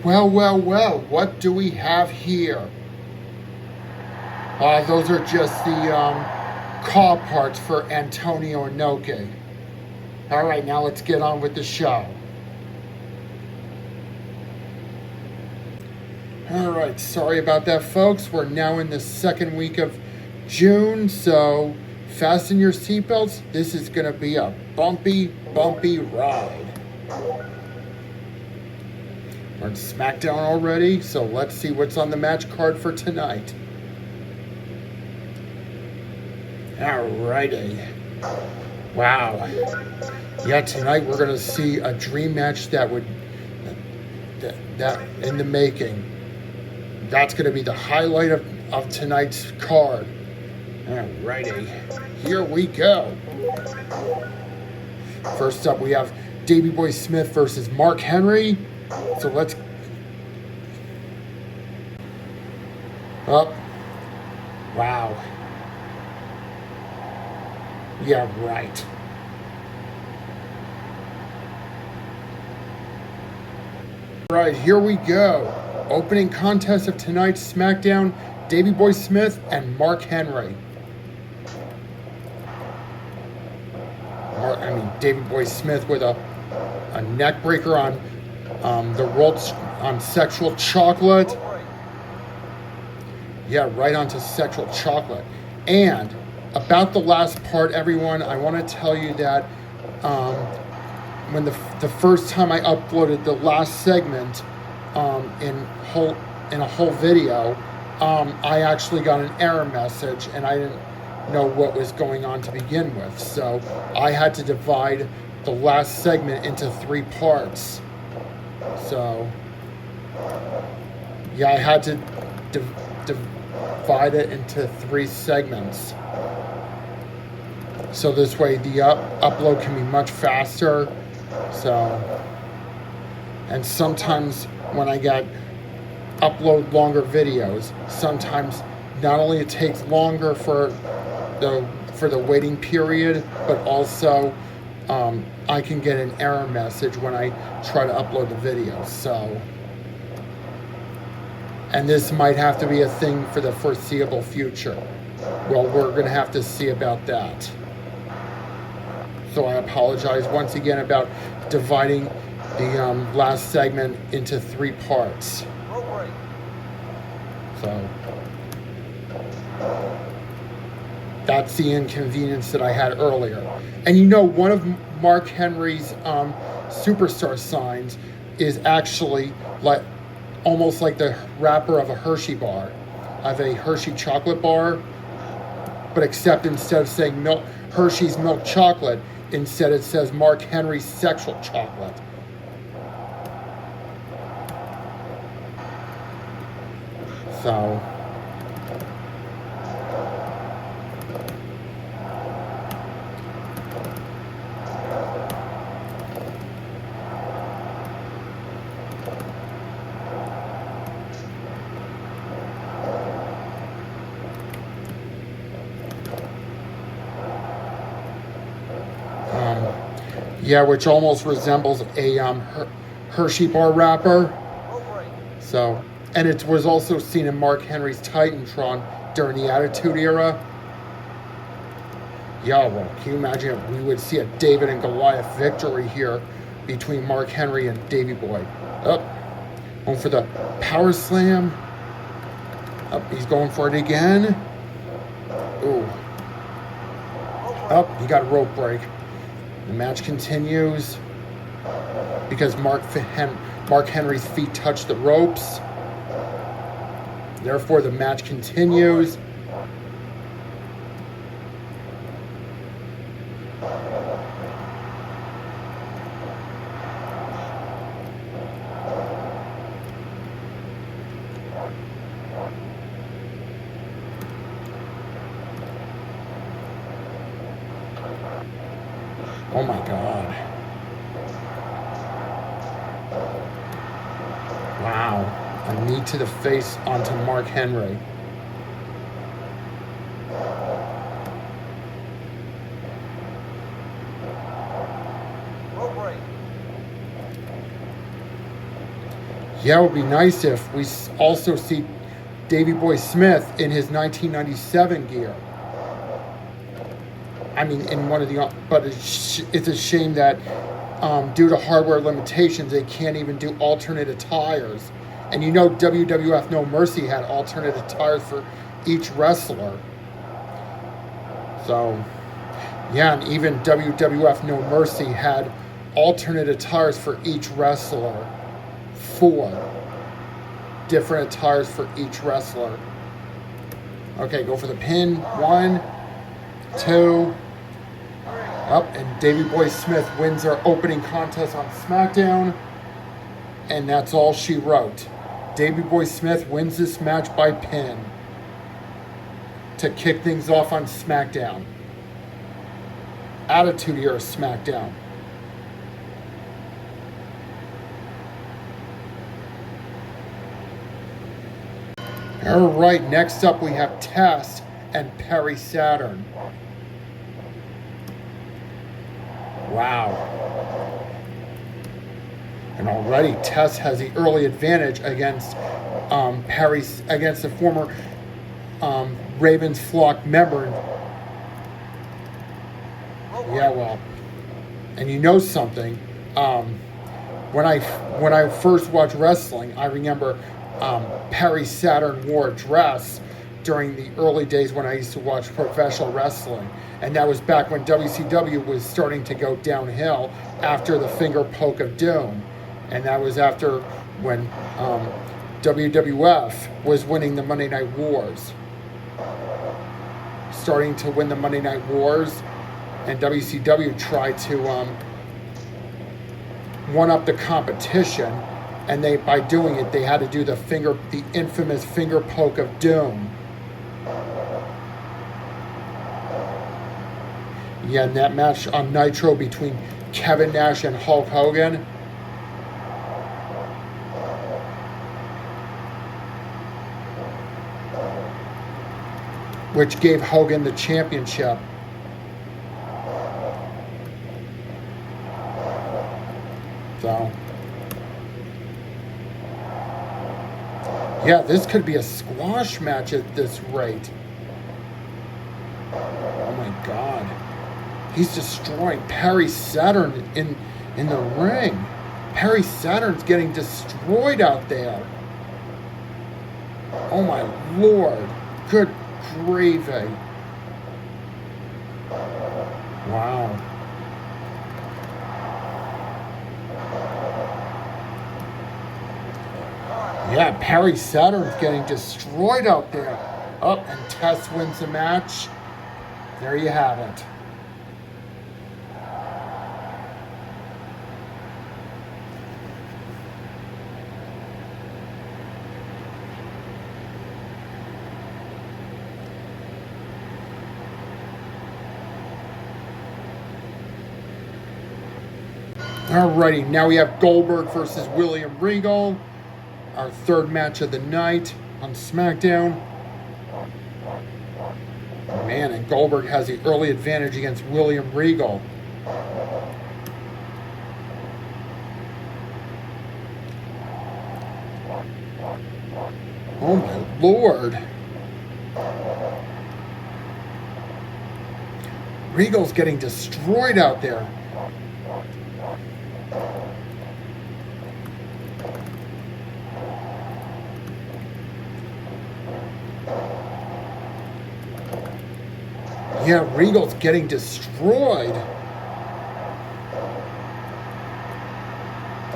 Well, well, well, what do we have here? Those are just the car parts for Antonio Inoki. All right, now let's get on with the show. All right, sorry about that, folks. We're now in the second week of June, so fasten your seatbelts. This is going to be a bumpy, bumpy ride. We're on SmackDown already, so let's see what's on the match card for tonight. Alrighty. Wow. Yeah, tonight we're going to see a dream match that in the making. That's going to be the highlight of tonight's card. Alrighty. Here we go. First up, we have Davey Boy Smith versus Mark Henry. So let's... Oh. Wow. Yeah, right. Right, here we go. Opening contest of tonight's SmackDown, Davey Boy Smith and Mark Henry. Davey Boy Smith with a neck breaker on the ropes on Sexual Chocolate. Yeah, right onto Sexual Chocolate. And about the last part, everyone, I want to tell you that when the first time I uploaded the last segment in a whole video, I actually got an error message and I didn't know what was going on to begin with. So I had to divide the last segment into 3 parts. So yeah, I had to divide it into 3 segments. So this way the upload can be much faster. So, and sometimes when I get upload longer videos, sometimes not only it takes longer for the waiting period, but also I can get an error message when I try to upload the video. So, and this might have to be a thing for the foreseeable future. Well, we're going to have to see about that. So I apologize once again about dividing the last segment into 3 parts. So that's the inconvenience that I had earlier. And you know, one of Mark Henry's superstar signs is actually like almost like the wrapper of a Hershey bar, of a Hershey chocolate bar, but except instead of saying Hershey's milk chocolate, instead it says Mark Henry's Sexual Chocolate. So yeah, which almost resembles a Hershey bar wrapper. So, and it was also seen in Mark Henry's Titantron during the Attitude Era. Yeah, well, can you imagine if we would see a David and Goliath victory here between Mark Henry and Davey Boy? Going for the power slam. He's going for it again. Ooh. He got a rope break. The match continues because Mark Henry's feet touch the ropes. Therefore, the match continues. Oh my God. Wow. A knee to the face onto Mark Henry. Yeah, it would be nice if we also see Davey Boy Smith in his 1997 gear. I mean, in one of the, but it's a shame that due to hardware limitations, they can't even do alternate attires. And you know, WWF No Mercy had alternate attires for each wrestler. So, yeah, and even WWF No Mercy had alternate attires for each wrestler. 4 different attires for each wrestler. Okay, go for the pin. 1, 2. Up, and Davey Boy Smith wins our opening contest on SmackDown. And that's all she wrote. Davey Boy Smith wins this match by pin to kick things off on SmackDown. Attitude Era SmackDown. All right, next up we have Tazz and Perry Saturn. Wow. And already Tazz has the early advantage against against the former Ravens flock member. Yeah, well, and you know something. When I first watched wrestling, I remember Perry Saturn wore a dress during the early days when I used to watch professional wrestling. And that was back when WCW was starting to go downhill after the finger poke of doom. And that was after when WWF was winning the Monday Night Wars. Starting to win the Monday Night Wars. And WCW tried to one-up the competition. And by doing it, they had to do the infamous finger poke of doom. Yeah, and that match on Nitro between Kevin Nash and Hulk Hogan. Which gave Hogan the championship. So, yeah, this could be a squash match at this rate. Oh my God. He's destroying Perry Saturn in the ring. Perry Saturn's getting destroyed out there. Oh my Lord. Good gravy. Wow. Yeah, Perry Saturn's getting destroyed out there. Oh, and Tazz wins the match. There you have it. Alrighty, now we have Goldberg versus William Regal. Our third match of the night on SmackDown. Man, and Goldberg has the early advantage against William Regal. Oh my Lord. Regal's getting destroyed out there. Yeah, Regal's getting destroyed.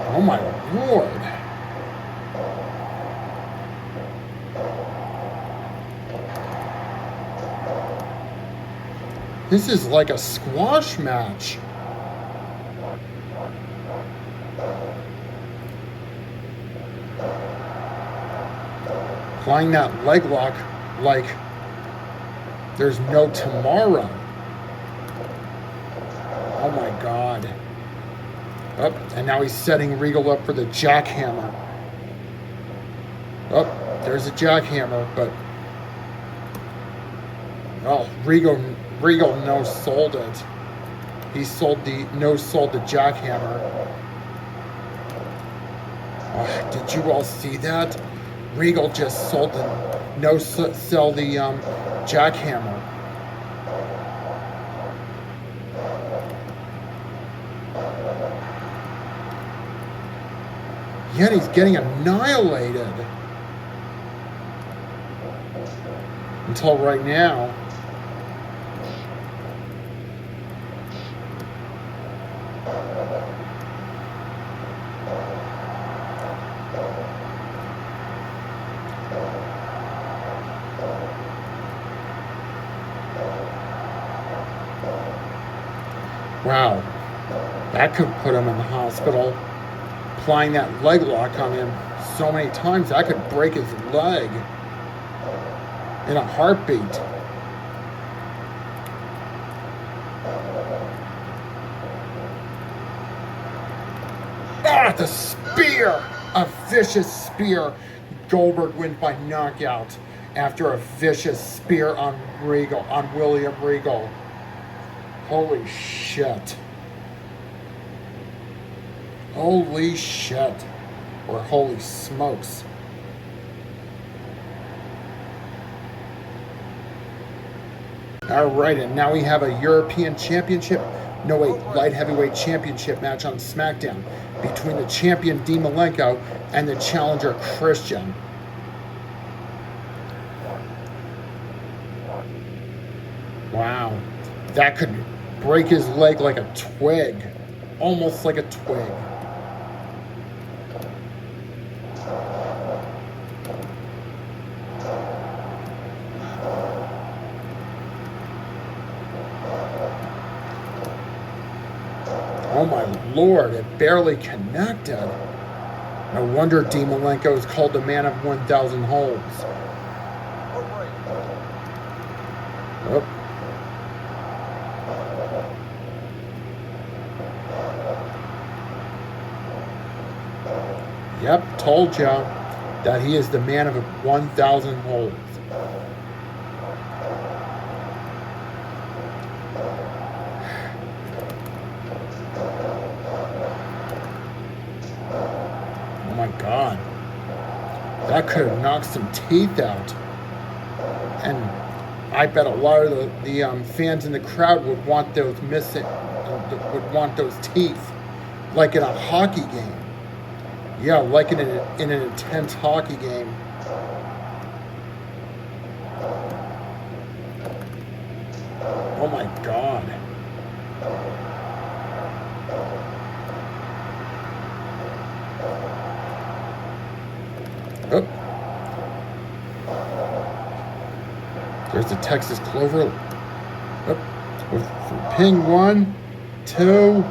Oh my Lord. This is like a squash match. Applying that leg lock like there's no tomorrow. Oh my God. Oh, and now he's setting Regal up for the jackhammer. Oh, there's a jackhammer, but oh, Regal no-sold it. He no-sold the jackhammer. Oh, did you all see that? Regal just sold the sell the jackhammer. Yet he's getting annihilated. Until right now. Wow, that could put him in the hospital. Applying that leg lock on him so many times, that could break his leg in a heartbeat. Ah, the spear! A vicious spear. Goldberg wins by knockout after a vicious spear on Regal, on William Regal. Holy shit. Holy shit. Or holy smokes. Alright, and now we have a European Championship, no wait, Light Heavyweight Championship match on SmackDown between the champion Malenko and the challenger Christian. Wow. That could break his leg like a twig. Almost like a twig. Oh my lord, it barely connected. No wonder Malenko is called the man of 1,000 holds. Oh. Yep, told ya that he is the man of 1,000 holds. Oh my God. That could have knocked some teeth out. And I bet a lot of the fans in the crowd would want those would want those teeth. Like in a hockey game. Yeah, like in an intense hockey game. Oh my God. Oh. There's the Texas Clover. Oh. Ping 1, 2.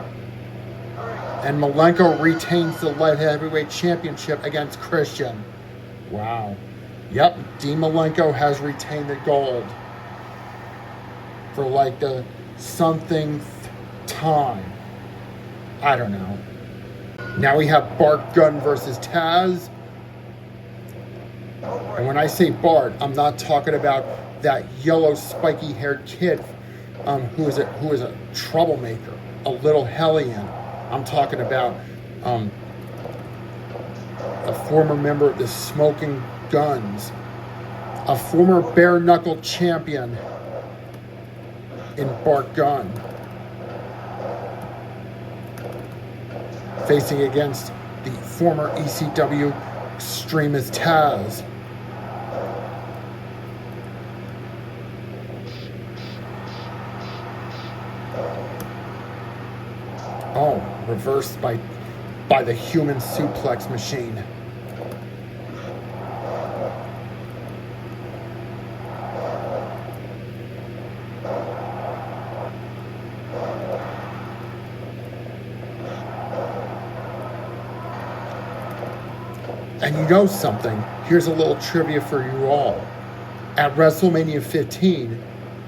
And Malenko retains the Light Heavyweight Championship against Christian. Wow. Yep, Malenko has retained the gold. For like the something time. I don't know. Now we have Bart Gunn versus Tazz. And when I say Bart, I'm not talking about that yellow spiky haired kid who is a troublemaker, a little hellion. I'm talking about a former member of the Smoking Guns, a former bare-knuckle champion in Bart Gunn, facing against the former ECW extremist Tazz. Oh, reversed by the human suplex machine. And you know something? Here's a little trivia for you all. At WrestleMania 15,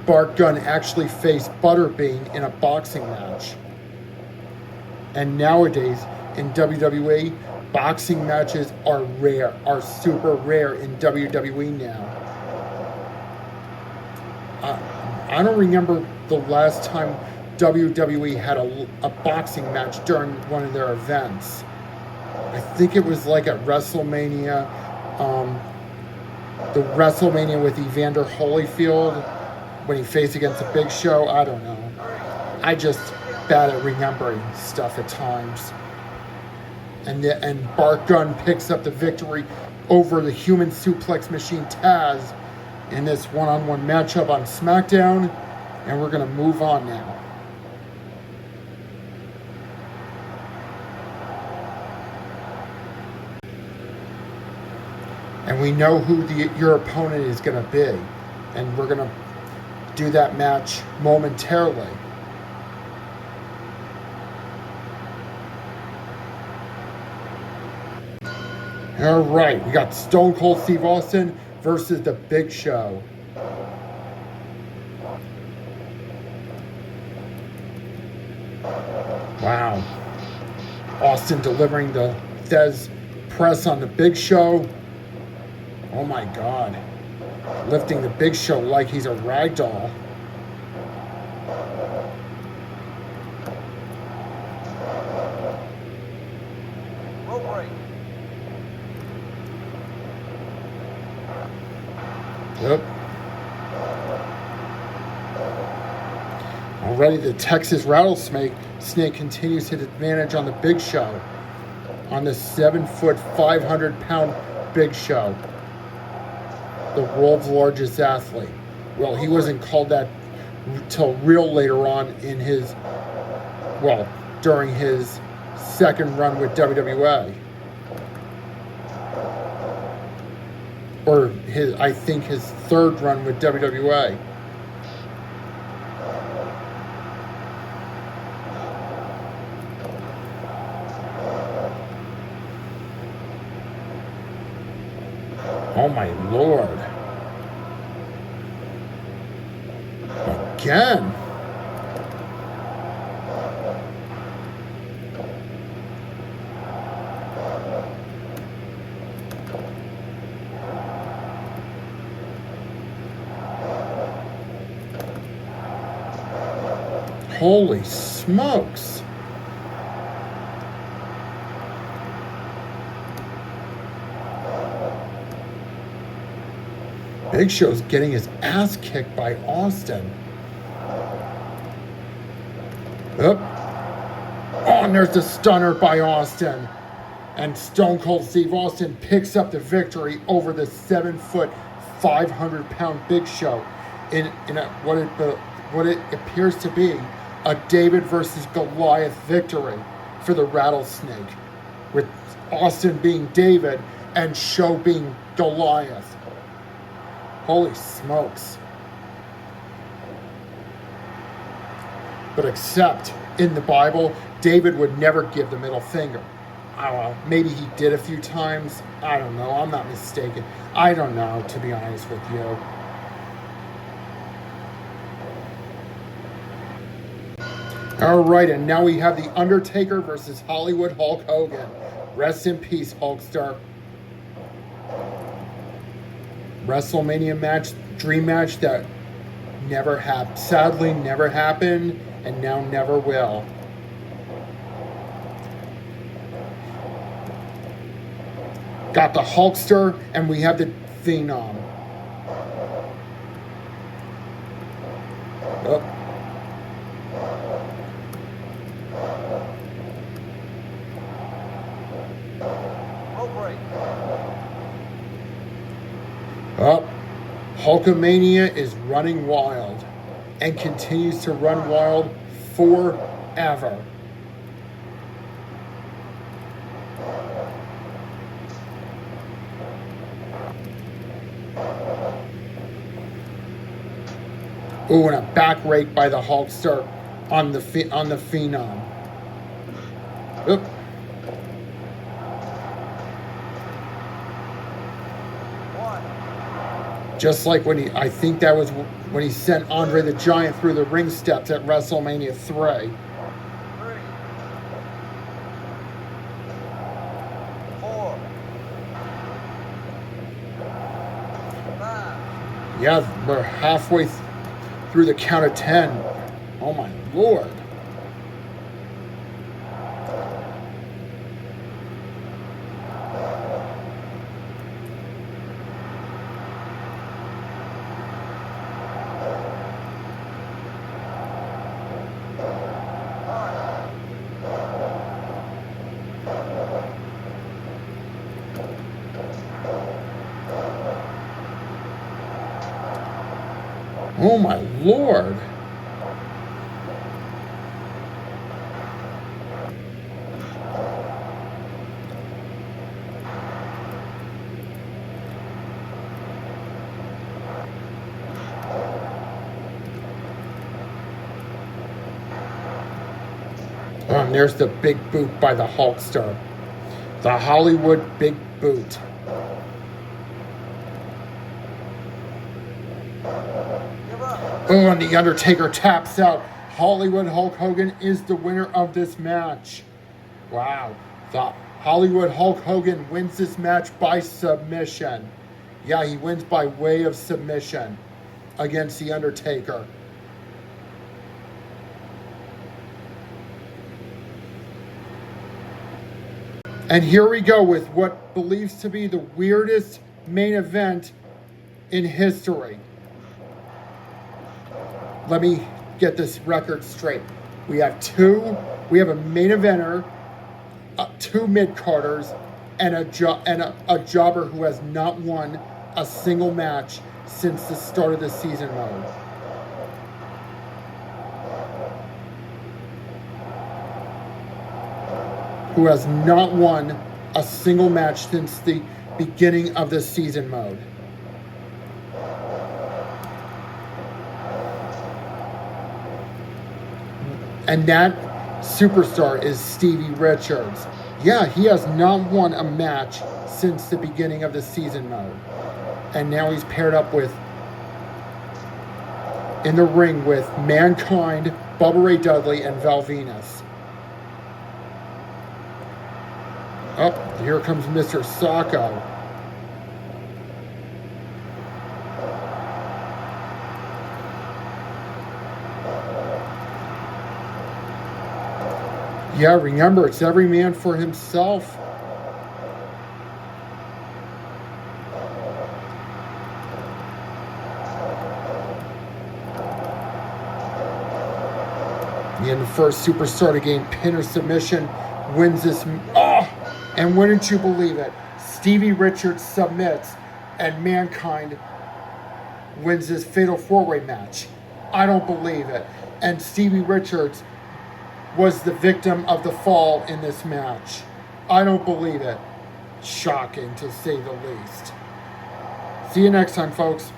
Bart Gunn actually faced Butterbean in a boxing match. And nowadays, in WWE, boxing matches are rare, are super rare in WWE now. I don't remember the last time WWE had a boxing match during one of their events. I think it was like at WrestleMania, the WrestleMania with Evander Holyfield when he faced against the Big Show. I don't know. I just bad at remembering stuff at times. And Bart Gunn picks up the victory over the human suplex machine Tazz in this one-on-one matchup on SmackDown. And we're going to move on now. And we know who your opponent is going to be. And we're going to do that match momentarily. All right, we got Stone Cold Steve Austin versus The Big Show. Wow. Austin delivering the Thez press on The Big Show. Oh my God. Lifting The Big Show like he's a rag doll. Yep. Already the Texas Rattlesnake continues his advantage on the Big Show. On the 7-foot, 500-pound Big Show. The world's largest athlete. Well, he wasn't called that till real later on in his, well, during his second run with WWF. Or I think his third run with WWA. Oh my Lord. Again. Holy smokes. Big Show's getting his ass kicked by Austin. Oh, and there's the stunner by Austin. And Stone Cold Steve Austin picks up the victory over the 7-foot, 500-pound Big Show in what it appears to be a David versus Goliath victory for the Rattlesnake, with Austin being David and Show being Goliath. Holy smokes. But except in the Bible, David would never give the middle finger. I don't know, maybe he did a few times. I don't know, I'm not mistaken. I don't know, to be honest with you. All right, and now we have The Undertaker versus Hollywood Hulk Hogan. Rest in peace, Hulkster. WrestleMania match, dream match that never happened. Sadly, never happened, and now never will. Got the Hulkster, and we have the Phenom. Oh. Oh, Hulkamania is running wild and continues to run wild forever. Ooh, and a back rake by the Hulkster on the Phenom. Oop. Just like I think that was when he sent Andre the Giant through the ring steps at WrestleMania 3. 3, 4, 5. Yeah, we're halfway through the count of 10. Oh my Lord. Oh my Lord. And there's the big boot by the Hulkster. The Hollywood big boot. Oh, and the Undertaker taps out. Hollywood Hulk Hogan is the winner of this match. Wow. The Hollywood Hulk Hogan wins this match by submission. Yeah, he wins by way of submission against the Undertaker. And here we go with what believes to be the weirdest main event in history. Let me get this record straight. We have a main eventer, two mid-carders, and a jobber who has not won a single match since the start of the season mode. Who has not won a single match since the beginning of the season mode. And that superstar is Stevie Richards. Yeah, he has not won a match since the beginning of the season mode. And now he's paired up in the ring with Mankind, Bubba Ray Dudley, and Val Venis. Oh, here comes Mr. Sacco. Yeah, remember, it's every man for himself. And the first superstar to gain pin or submission wins this. Oh! And wouldn't you believe it? Stevie Richards submits and Mankind wins this fatal four-way match. I don't believe it. And Stevie Richards was the victim of the fall in this match. I don't believe it. Shocking, to say the least. See you next time, folks.